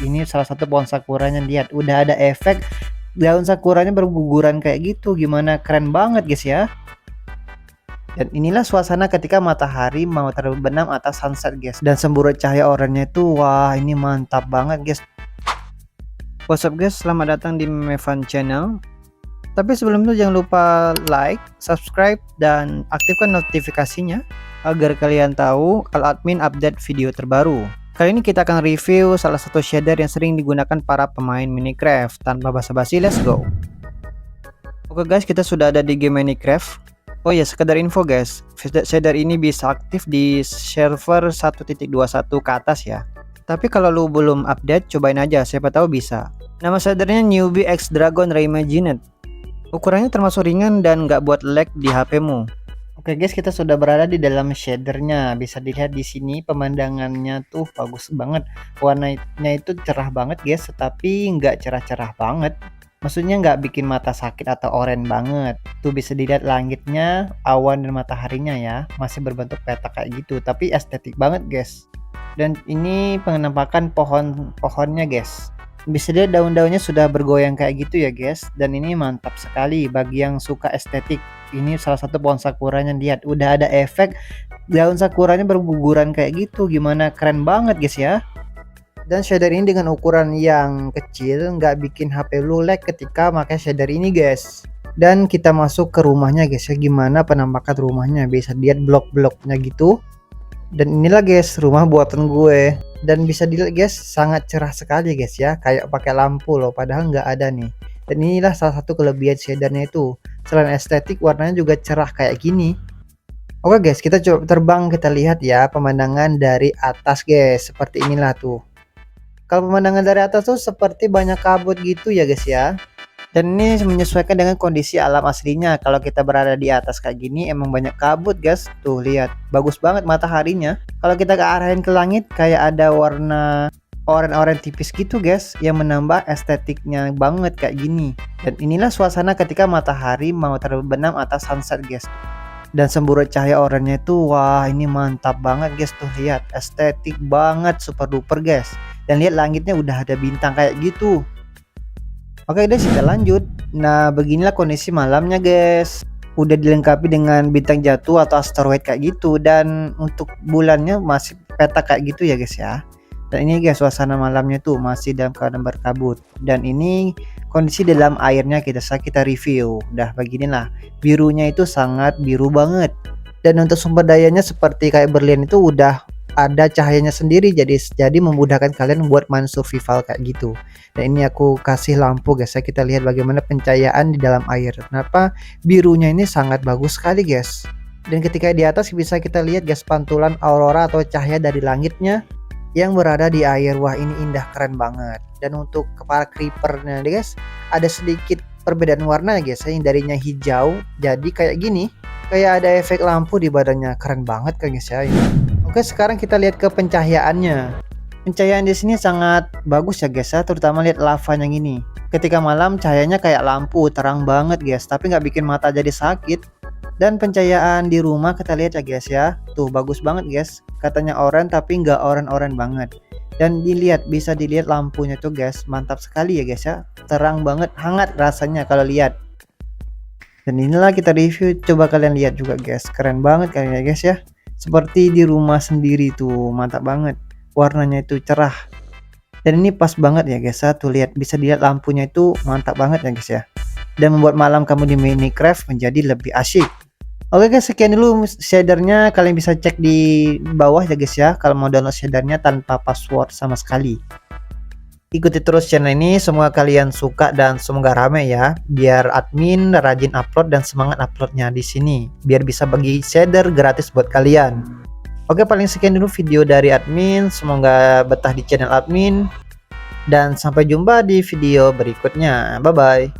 Ini salah satu pohon sakuranya, lihat udah ada efek daun sakuranya berguguran kayak gitu. Gimana, keren banget guys ya. Dan inilah suasana ketika matahari mau terbenam atas sunset guys, dan semburat cahaya oranye itu wah ini mantap banget guys. What's up guys, selamat datang di Mevan Channel. Tapi sebelum itu jangan lupa like, subscribe, dan aktifkan notifikasinya agar kalian tahu kalau admin update video terbaru. Kali ini kita akan review salah satu shader yang sering digunakan para pemain Minecraft. Tanpa basa-basi, let's go. Oke guys, kita sudah ada di game Minecraft. Oh ya, sekedar info guys, shader ini bisa aktif di server 1.21 ke atas ya. Tapi kalau lu belum update, cobain aja, siapa tahu bisa. Nama shadernya Newbie X Dragon Reimagined. Ukurannya termasuk ringan dan nggak buat lag di HP-mu. Oke guys, kita sudah berada di dalam shadernya. Bisa dilihat di sini pemandangannya tuh bagus banget. Warnanya itu cerah banget guys, tetapi nggak cerah-cerah banget. Maksudnya nggak bikin mata sakit atau oranye banget. Tuh bisa dilihat langitnya, awan dan mataharinya ya. Masih berbentuk petak kayak gitu, tapi estetik banget guys. Dan ini penampakan pohonnya guys. Bisa dilihat daun-daunnya sudah bergoyang kayak gitu ya guys. Dan ini mantap sekali bagi yang suka estetik. Ini salah satu pohon sakuranya, lihat udah ada efek daun sakuranya berguguran kayak gitu. Gimana, keren banget guys ya. Dan shader ini dengan ukuran yang kecil nggak bikin HP lu lag ketika pakai shader ini guys. Dan kita masuk ke rumahnya guys ya, gimana penampakan rumahnya, bisa lihat blok-bloknya gitu. Dan inilah guys rumah buatan gue, dan bisa dilihat guys sangat cerah sekali guys ya, kayak pakai lampu loh, padahal nggak ada nih. Dan inilah salah satu kelebihan shadernya itu, selain estetik warnanya juga cerah kayak gini. Oke guys, kita coba terbang, kita lihat ya pemandangan dari atas guys, seperti inilah tuh. Kalau pemandangan dari atas tuh seperti banyak kabut gitu ya guys ya. Dan ini menyesuaikan dengan kondisi alam aslinya. Kalau kita berada di atas kayak gini emang banyak kabut guys. Tuh lihat, bagus banget mataharinya. Kalau kita ke arahin ke langit kayak ada warna oranye tipis gitu guys, yang menambah estetiknya banget kayak gini. Dan inilah suasana ketika matahari mau terbenam atas sunset guys. Dan semburat cahaya oranye itu wah ini mantap banget guys, tuh lihat estetik banget, super duper guys. Dan lihat langitnya udah ada bintang kayak gitu. Oke guys, kita lanjut. Nah beginilah kondisi malamnya guys, udah dilengkapi dengan bintang jatuh atau asteroid kayak gitu. Dan untuk bulannya masih petak kayak gitu ya guys ya. Dan ini guys suasana malamnya tuh masih dalam keadaan berkabut. Dan ini kondisi dalam airnya kita review. Udah beginilah, birunya itu sangat biru banget. Dan untuk sumber dayanya seperti kayak berlian itu udah ada cahayanya sendiri, jadi memudahkan kalian buat main survival kayak gitu. Dan ini aku kasih lampu guys ya, kita lihat bagaimana pencahayaan di dalam air. Kenapa birunya ini sangat bagus sekali guys. Dan ketika di atas bisa kita lihat guys pantulan aurora atau cahaya dari langitnya yang berada di air. Wah ini indah, keren banget. Dan untuk kepala creepernya guys ada sedikit perbedaan warna guys, yang darinya hijau jadi kayak gini, kayak ada efek lampu di badannya, keren banget kan guys ya ini. Oke, sekarang kita lihat ke pencahayaannya. Pencahayaan di sini sangat bagus ya guys ya, terutama lihat lava yang ini. Ketika malam cahayanya kayak lampu, terang banget guys, tapi nggak bikin mata jadi sakit. Dan pencahayaan di rumah kita lihat ya guys ya, tuh bagus banget guys. Katanya oranye tapi nggak oranye banget. Dan bisa dilihat lampunya tuh guys, mantap sekali ya guys ya, terang banget, hangat rasanya kalau lihat. Dan inilah kita review, coba kalian lihat juga guys, keren banget kalian ya guys ya. Seperti di rumah sendiri tuh, mantap banget. Warnanya itu cerah. Dan ini pas banget ya guys ya, tuh lihat, bisa dilihat lampunya itu mantap banget ya guys ya. Dan membuat malam kamu di Minecraft menjadi lebih asyik. Oke guys, sekian dulu shadernya, kalian bisa cek di bawah ya guys ya kalau mau download shadernya tanpa password sama sekali. Ikuti terus channel ini, semoga kalian suka dan semoga rame ya, biar admin rajin upload dan semangat uploadnya di sini, biar bisa bagi shader gratis buat kalian. Oke, paling sekian dulu video dari admin, semoga betah di channel admin, dan sampai jumpa di video berikutnya. Bye bye.